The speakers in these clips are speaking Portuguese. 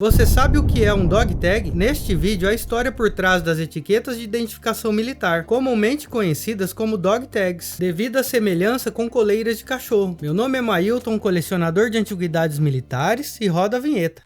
Você sabe o que é um dog tag? Neste vídeo, a história por trás das etiquetas de identificação militar, comumente conhecidas como dog tags, devido à semelhança com coleiras de cachorro. Meu nome é Mailton, colecionador de antiguidades militares, e roda a vinheta.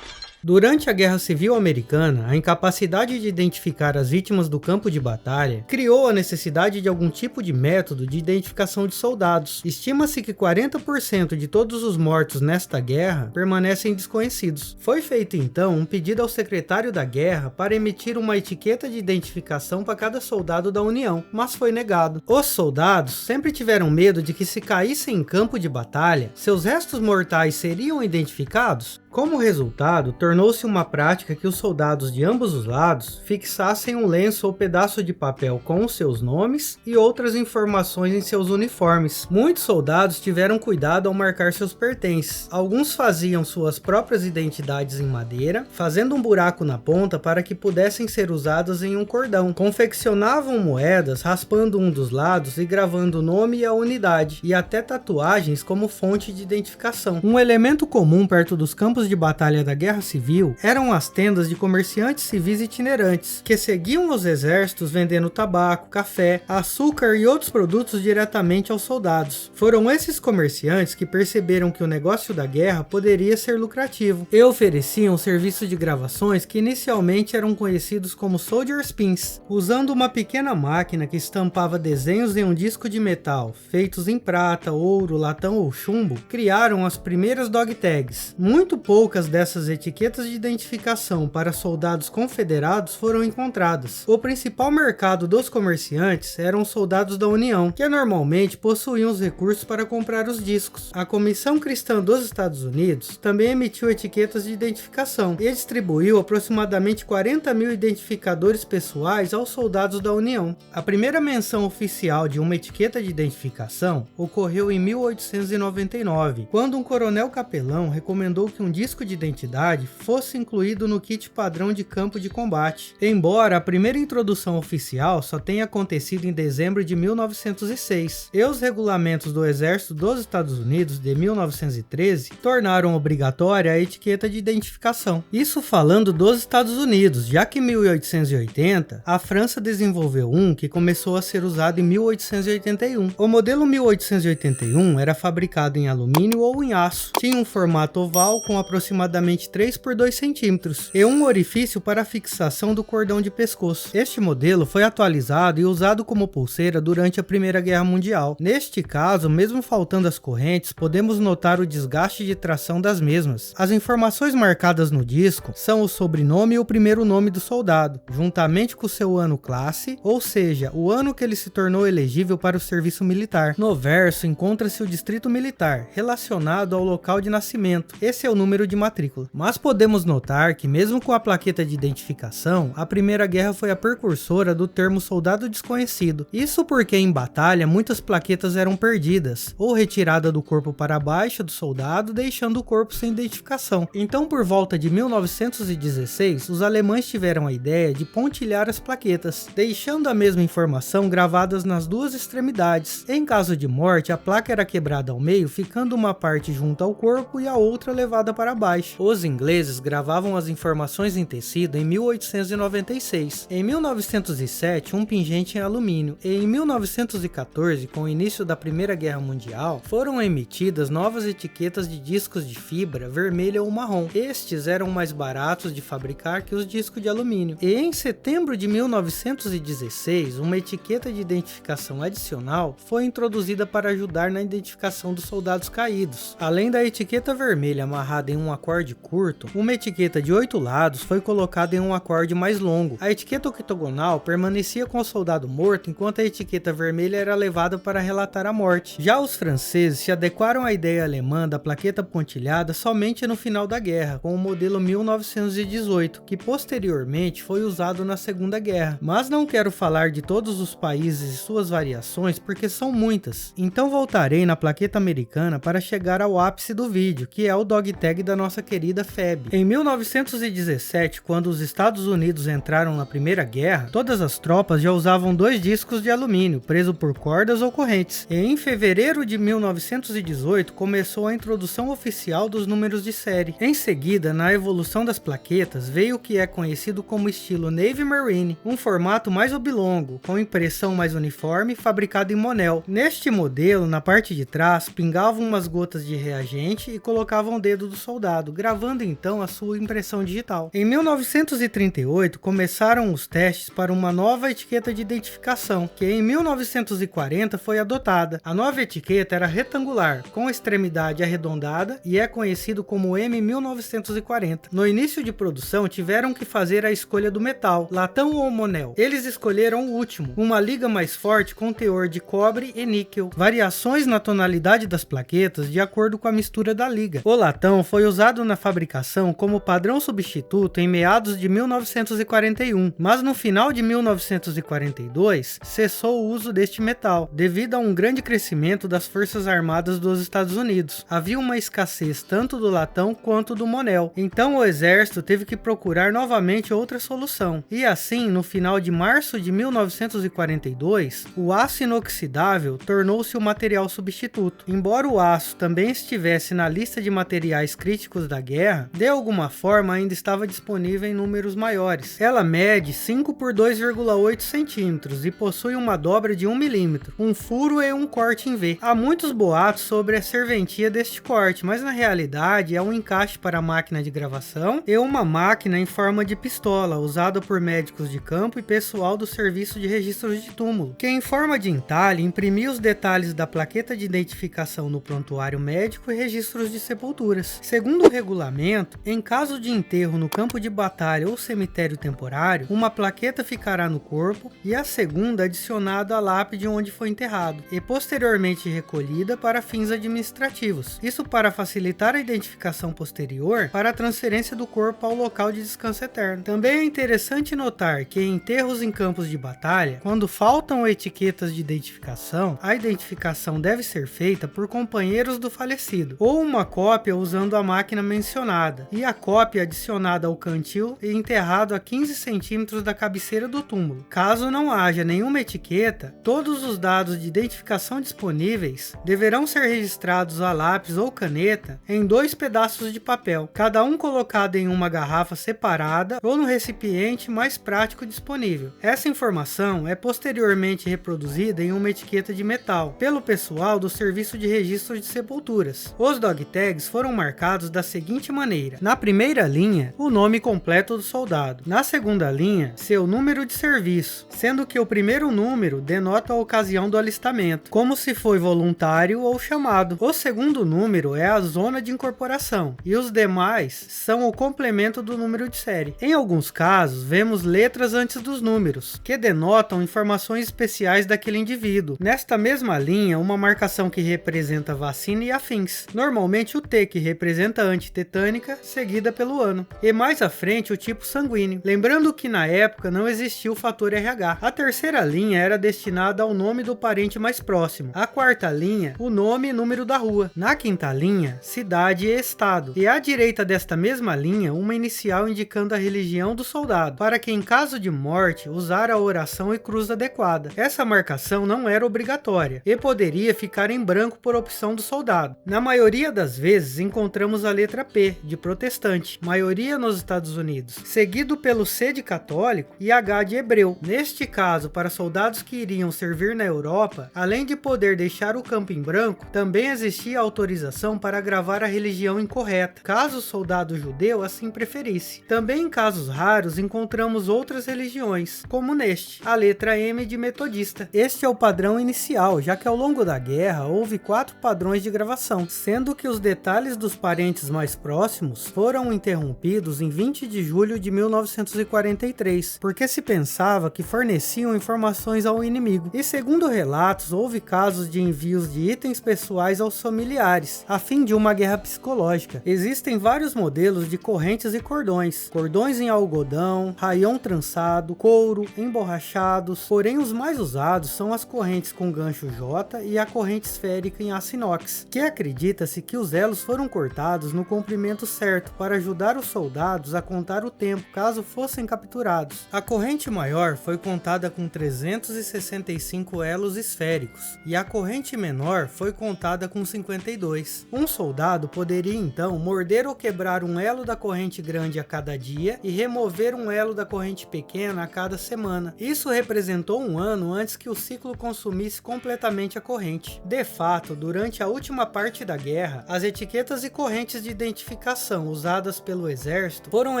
Durante a Guerra Civil Americana, a incapacidade de identificar as vítimas do campo de batalha criou a necessidade de algum tipo de método de identificação de soldados. Estima-se que 40% de todos os mortos nesta guerra permanecem desconhecidos. Foi feito então um pedido ao secretário da guerra para emitir uma etiqueta de identificação para cada soldado da União, mas foi negado. Os soldados sempre tiveram medo de que, se caíssem em campo de batalha, seus restos mortais seriam identificados. Como resultado, tornou-se uma prática que os soldados de ambos os lados fixassem um lenço ou pedaço de papel com os seus nomes e outras informações em seus uniformes. Muitos soldados tiveram cuidado ao marcar seus pertences. Alguns faziam suas próprias identidades em madeira, fazendo um buraco na ponta para que pudessem ser usadas em um cordão. Confeccionavam moedas raspando um dos lados e gravando o nome e a unidade, e até tatuagens como fonte de identificação. Um elemento comum perto dos campos de batalha da Guerra Civil eram as tendas de comerciantes civis itinerantes, que seguiam os exércitos vendendo tabaco, café, açúcar e outros produtos diretamente aos soldados. Foram esses comerciantes que perceberam que o negócio da guerra poderia ser lucrativo e ofereciam serviços de gravações que inicialmente eram conhecidos como Soldier Pins. Usando uma pequena máquina que estampava desenhos em um disco de metal, feitos em prata, ouro, latão ou chumbo, criaram as primeiras dog tags. Muito poucas dessas etiquetas de identificação para soldados confederados foram encontradas. O principal mercado dos comerciantes eram os soldados da União, que normalmente possuíam os recursos para comprar os discos. A Comissão Cristã dos Estados Unidos também emitiu etiquetas de identificação e distribuiu aproximadamente 40 mil identificadores pessoais aos soldados da União. A primeira menção oficial de uma etiqueta de identificação ocorreu em 1899, quando um coronel capelão recomendou que um disco de identidade fosse incluído no kit padrão de campo de combate. Embora a primeira introdução oficial só tenha acontecido em dezembro de 1906, e os regulamentos do Exército dos Estados Unidos de 1913 tornaram obrigatória a etiqueta de identificação. Isso falando dos Estados Unidos, já que em 1880 a França desenvolveu um que começou a ser usado em 1881. O modelo 1881 era fabricado em alumínio ou em aço, tinha um formato oval com aproximadamente 3 por 2 centímetros e um orifício para a fixação do cordão de pescoço. Este modelo foi atualizado e usado como pulseira durante a Primeira Guerra Mundial. Neste caso, mesmo faltando as correntes, podemos notar o desgaste de tração das mesmas. As informações marcadas no disco são o sobrenome e o primeiro nome do soldado, juntamente com o seu ano classe, ou seja, o ano que ele se tornou elegível para o serviço militar. No verso encontra-se o distrito militar, relacionado ao local de nascimento. Esse é o número de matrícula. Mas podemos notar que, mesmo com a plaqueta de identificação, a Primeira Guerra foi a precursora do termo soldado desconhecido. Isso porque em batalha muitas plaquetas eram perdidas, ou retirada do corpo para baixo do soldado, deixando o corpo sem identificação. Então, por volta de 1916, os alemães tiveram a ideia de pontilhar as plaquetas, deixando a mesma informação gravadas nas duas extremidades. Em caso de morte, a placa era quebrada ao meio, ficando uma parte junto ao corpo e a outra levada para baixo. Os ingleses gravavam as informações em tecido em 1896. Em 1907, um pingente em alumínio, e em 1914, com o início da Primeira Guerra Mundial, foram emitidas novas etiquetas de discos de fibra vermelha ou marrom. Estes eram mais baratos de fabricar que os discos de alumínio. E em setembro de 1916, uma etiqueta de identificação adicional foi introduzida para ajudar na identificação dos soldados caídos. Além da etiqueta vermelha amarrada em um acorde curto, uma etiqueta de 8 lados foi colocada em um acorde mais longo. A etiqueta octogonal permanecia com o soldado morto, enquanto a etiqueta vermelha era levada para relatar a morte. Já os franceses se adequaram à ideia alemã da plaqueta pontilhada somente no final da guerra, com o modelo 1918, que posteriormente foi usado na Segunda Guerra. Mas não quero falar de todos os países e suas variações, porque são muitas. Então voltarei na plaqueta americana para chegar ao ápice do vídeo, que é o dog tag da nossa querida FEB. Em 1917, quando os Estados Unidos entraram na Primeira Guerra, todas as tropas já usavam 2 discos de alumínio, preso por cordas ou correntes. E em fevereiro de 1918, começou a introdução oficial dos números de série. Em seguida, na evolução das plaquetas, veio o que é conhecido como estilo Navy Marine, um formato mais oblongo, com impressão mais uniforme, fabricado em Monel. Neste modelo, na parte de trás, pingavam umas gotas de reagente e colocavam o dedo do soldado, gravando então a sua impressão digital. Em 1938, começaram os testes para uma nova etiqueta de identificação, que em 1940 foi adotada. A nova etiqueta era retangular, com a extremidade arredondada e é conhecido como M1940. No início de produção, tiveram que fazer a escolha do metal, latão ou Monel. Eles escolheram o último, uma liga mais forte com teor de cobre e níquel. Variações na tonalidade das plaquetas de acordo com a mistura da liga. O latão foi usado na fabricação como padrão substituto em meados de 1941, mas no final de 1942 cessou o uso deste metal, devido a um grande crescimento das Forças Armadas dos Estados Unidos. Havia uma escassez tanto do latão quanto do Monel, então o exército teve que procurar novamente outra solução. E assim, no final de março de 1942, o aço inoxidável tornou-se o material substituto. Embora o aço também estivesse na lista de materiais críticos da guerra, de alguma forma ainda estava disponível em números maiores. Ela mede 5 por 2,8 centímetros e possui uma dobra de 1 milímetro, um furo e um corte em V. Há muitos boatos sobre a serventia deste corte, mas na realidade é um encaixe para a máquina de gravação e uma máquina em forma de pistola, usada por médicos de campo e pessoal do serviço de registros de túmulo, que em forma de entalhe imprimia os detalhes da plaqueta de identificação no prontuário médico e registros de sepulturas. Segundo o regulamento, em caso de enterro no campo de batalha ou cemitério temporário, uma plaqueta ficará no corpo e a segunda adicionada à lápide onde foi enterrado, e posteriormente recolhida para fins administrativos. Isso para facilitar a identificação posterior para a transferência do corpo ao local de descanso eterno. Também é interessante notar que em enterros em campos de batalha, quando faltam etiquetas de identificação, a identificação deve ser feita por companheiros do falecido, ou uma cópia usando a máquina mencionada, e a cópia adicionada ao cantil e enterrado a 15 centímetros da cabeceira do túmulo. Caso não haja nenhuma etiqueta, todos os dados de identificação disponíveis deverão ser registrados a lápis ou caneta em 2 pedaços de papel, cada um colocado em uma garrafa separada ou no recipiente mais prático disponível. Essa informação é posteriormente reproduzida em uma etiqueta de metal pelo pessoal do Serviço de Registro de Sepulturas. Os dog tags foram marcados da seguinte maneira: na primeira linha, o nome completo do soldado; na segunda linha, seu número de serviço, sendo que o primeiro número denota a ocasião do alistamento, como se foi voluntário ou chamado. O segundo número é a zona de incorporação, e os demais são o complemento do número de série. Em alguns casos, vemos letras antes dos números, que denotam informações especiais daquele indivíduo. Nesta mesma linha, uma marcação que representa vacina e afins, normalmente o T, que representa antitetânica, seguida pelo ano, e mais à frente o tipo sanguíneo. Lembrando que na época não existia o fator RH. A terceira linha era destinada ao nome do parente mais próximo. A quarta linha, o nome e número da rua. Na quinta linha, cidade e estado. E à direita desta mesma linha, uma inicial indicando a religião do soldado, para que em caso de morte, usar a oração e cruz adequada. Essa marcação não era obrigatória e poderia ficar em branco por opção do soldado. Na maioria das vezes, encontramos a letra P, de protestante, maioria nos Estados Unidos, seguido pelo C de católico e H de hebreu. Neste caso, para soldados que iriam servir na Europa, além de poder deixar o campo em branco, também existia autorização para gravar a religião incorreta, caso o soldado judeu assim preferisse. Também em casos raros encontramos outras religiões, como neste, a letra M de metodista. Este é o padrão inicial, já que ao longo da guerra houve 4 padrões de gravação, sendo que os detalhes dos parentes mais próximos foram interrompidos em 20 de julho de 1943, porque se pensava que forneciam informações ao inimigo. E segundo relatos, houve casos de envios de itens pessoais aos familiares, a fim de uma guerra psicológica. Existem vários modelos de correntes e cordões, cordões em algodão, raião trançado, couro, emborrachados, porém os mais usados são as correntes com gancho J e a corrente esférica em aço inox, que acredita-se que os elos foram cortados colocados no comprimento certo para ajudar os soldados a contar o tempo caso fossem capturados. A corrente maior foi contada com 365 elos esféricos e a corrente menor foi contada com 52. Um soldado poderia então morder ou quebrar um elo da corrente grande a cada dia e remover um elo da corrente pequena a cada semana. Isso representou um ano antes que o ciclo consumisse completamente a corrente. De fato, durante a última parte da guerra, as etiquetas e correntes de identificação usadas pelo exército foram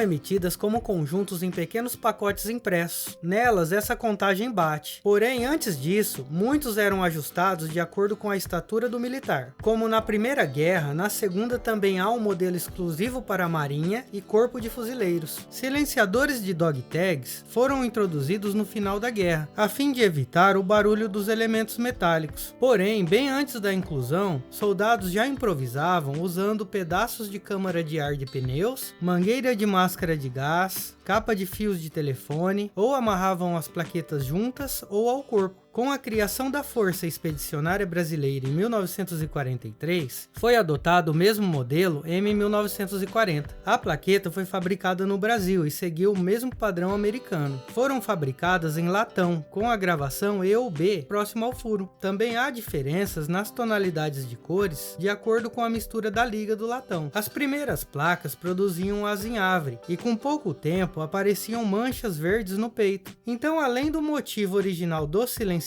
emitidas como conjuntos em pequenos pacotes impressos. Nelas, essa contagem bate. Porém, antes disso, muitos eram ajustados de acordo com a estatura do militar. Como na Primeira Guerra, na Segunda também há um modelo exclusivo para a Marinha e Corpo de Fuzileiros. Silenciadores de dog tags foram introduzidos no final da guerra, a fim de evitar o barulho dos elementos metálicos. Porém, bem antes da inclusão, soldados já improvisavam usando pedaços de câmara de ar de pneus, mangueira de máscara de gás, capa de fios de telefone, ou amarravam as plaquetas juntas ou ao corpo. Com a criação da Força Expedicionária Brasileira em 1943, foi adotado o mesmo modelo em 1940. A plaqueta foi fabricada no Brasil e seguiu o mesmo padrão americano. Foram fabricadas em latão, com a gravação E ou B próximo ao furo. Também há diferenças nas tonalidades de cores de acordo com a mistura da liga do latão. As primeiras placas produziam azinhavre e com pouco tempo apareciam manchas verdes no peito. Então, além do motivo original do silenciador,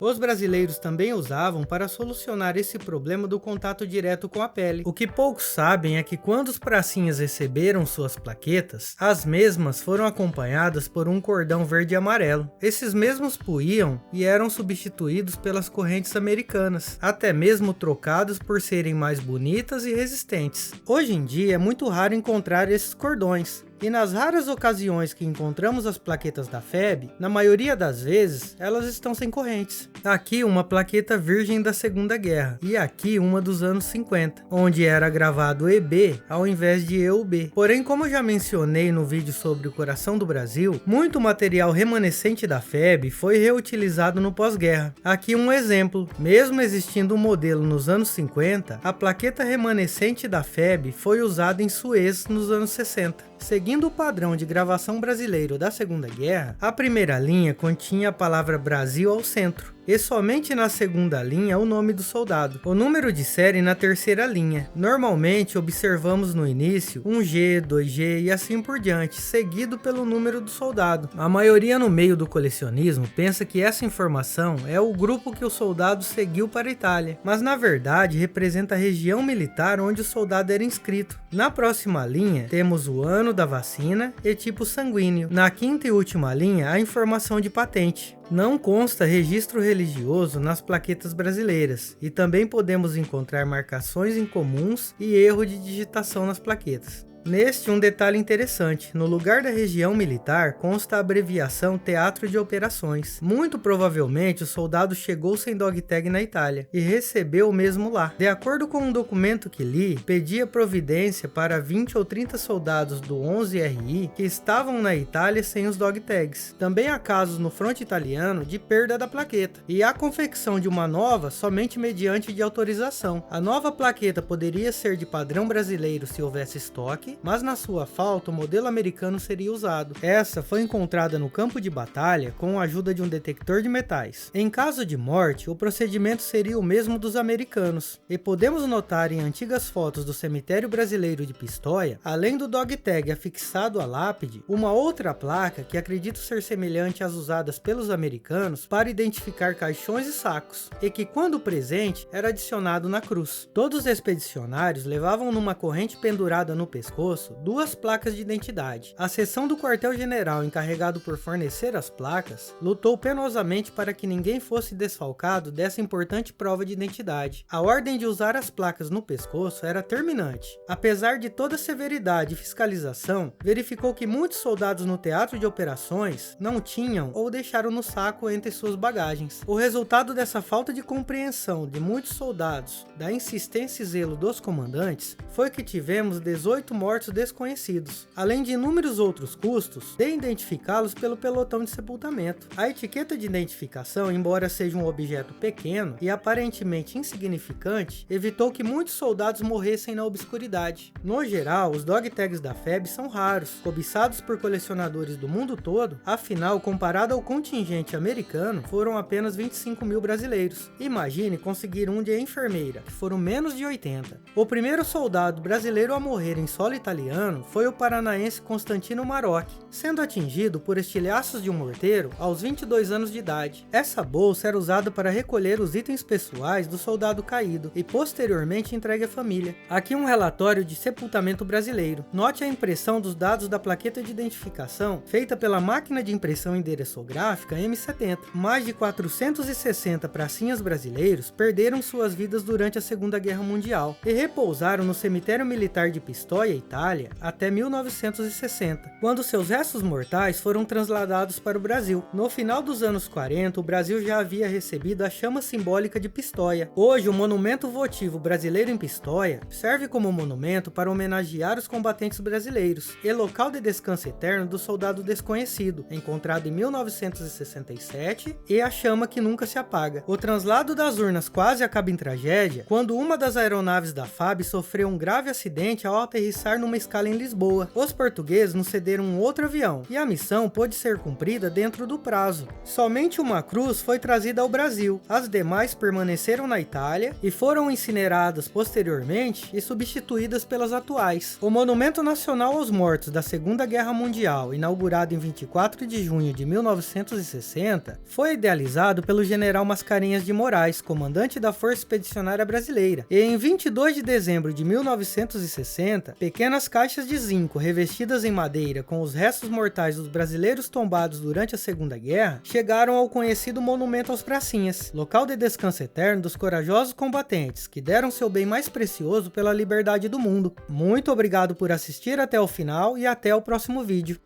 os brasileiros também usavam para solucionar esse problema do contato direto com a pele. O que poucos sabem é que quando os pracinhas receberam suas plaquetas, as mesmas foram acompanhadas por um cordão verde e amarelo. Esses mesmos puíam e eram substituídos pelas correntes americanas, até mesmo trocadas por serem mais bonitas e resistentes. Hoje em dia é muito raro encontrar esses cordões. E nas raras ocasiões que encontramos as plaquetas da FEB, na maioria das vezes, elas estão sem correntes. Aqui uma plaqueta virgem da Segunda Guerra, e aqui uma dos anos 50, onde era gravado EB ao invés de EUB. Porém, como já mencionei no vídeo sobre o coração do Brasil, muito material remanescente da FEB foi reutilizado no pós-guerra. Aqui um exemplo, mesmo existindo um modelo nos anos 50, a plaqueta remanescente da FEB foi usada em Suez nos anos 60. Seguindo o padrão de gravação brasileiro da Segunda Guerra, a primeira linha continha a palavra Brasil ao centro, e somente na segunda linha o nome do soldado. O número de série na terceira linha. Normalmente observamos no início um G, 2G e assim por diante, seguido pelo número do soldado. A maioria no meio do colecionismo pensa que essa informação é o grupo que o soldado seguiu para a Itália, mas na verdade representa a região militar onde o soldado era inscrito. Na próxima linha temos o ano da vacina e tipo sanguíneo. Na quinta e última linha a informação de patente. Não consta registro religioso nas plaquetas brasileiras e também podemos encontrar marcações incomuns e erro de digitação nas plaquetas. Neste, um detalhe interessante, no lugar da região militar consta a abreviação Teatro de Operações. Muito provavelmente o soldado chegou sem dog tag na Itália e recebeu o mesmo lá. De acordo com um documento que li, pedia providência para 20 ou 30 soldados do 11RI que estavam na Itália sem os dog tags. Também há casos no fronte italiano de perda da plaqueta e a confecção de uma nova somente mediante de autorização. A nova plaqueta poderia ser de padrão brasileiro se houvesse estoque, mas na sua falta o modelo americano seria usado. Essa foi encontrada no campo de batalha com a ajuda de um detector de metais. Em caso de morte, o procedimento seria o mesmo dos americanos, e podemos notar em antigas fotos do cemitério brasileiro de Pistoia, além do dog tag afixado à lápide, uma outra placa que acredito ser semelhante às usadas pelos americanos para identificar caixões e sacos, e que quando presente era adicionado na cruz. Todos os expedicionários levavam numa corrente pendurada no pescoço duas placas de identidade. A seção do quartel-general encarregado por fornecer as placas lutou penosamente para que ninguém fosse desfalcado dessa importante prova de identidade. A ordem de usar as placas no pescoço era terminante. Apesar de toda a severidade e fiscalização, verificou que muitos soldados no teatro de operações não tinham ou deixaram no saco entre suas bagagens. O resultado dessa falta de compreensão de muitos soldados, da insistência e zelo dos comandantes, foi que tivemos 18 mortos mortos desconhecidos, além de inúmeros outros custos de identificá-los pelo pelotão de sepultamento. A etiqueta de identificação, embora seja um objeto pequeno e aparentemente insignificante, evitou que muitos soldados morressem na obscuridade. No geral, os dog tags da FEB são raros, cobiçados por colecionadores do mundo todo, afinal, comparado ao contingente americano, foram apenas 25 mil brasileiros. Imagine conseguir um de enfermeira, que foram menos de 80. O primeiro soldado brasileiro a morrer em solo italiano foi o paranaense Constantino Marocchi, sendo atingido por estilhaços de um morteiro aos 22 anos de idade. Essa bolsa era usada para recolher os itens pessoais do soldado caído e posteriormente entregue à família. Aqui um relatório de sepultamento brasileiro. Note a impressão dos dados da plaqueta de identificação feita pela máquina de impressão endereçográfica M70. Mais de 460 pracinhas brasileiros perderam suas vidas durante a Segunda Guerra Mundial e repousaram no cemitério militar de Pistoia, Itália, até 1960, quando seus restos mortais foram transladados para o Brasil. No final dos anos 40, o Brasil já havia recebido a chama simbólica de Pistoia. Hoje, o monumento votivo brasileiro em Pistoia serve como monumento para homenagear os combatentes brasileiros e local de descanso eterno do soldado desconhecido, encontrado em 1967, e a chama que nunca se apaga. O translado das urnas quase acaba em tragédia quando uma das aeronaves da FAB sofreu um grave acidente ao aterrissar numa escala em Lisboa. Os portugueses nos cederam um outro avião e a missão pôde ser cumprida dentro do prazo. Somente uma cruz foi trazida ao Brasil, as demais permaneceram na Itália e foram incineradas posteriormente e substituídas pelas atuais. O Monumento Nacional aos Mortos da Segunda Guerra Mundial, inaugurado em 24 de junho de 1960, foi idealizado pelo general Mascarenhas de Moraes, comandante da Força Expedicionária Brasileira, e em 22 de dezembro de 1960, pequenas caixas de zinco revestidas em madeira com os restos mortais dos brasileiros tombados durante a Segunda Guerra chegaram ao conhecido Monumento aos Pracinhas, local de descanso eterno dos corajosos combatentes que deram seu bem mais precioso pela liberdade do mundo. Muito obrigado por assistir até o final e até o próximo vídeo.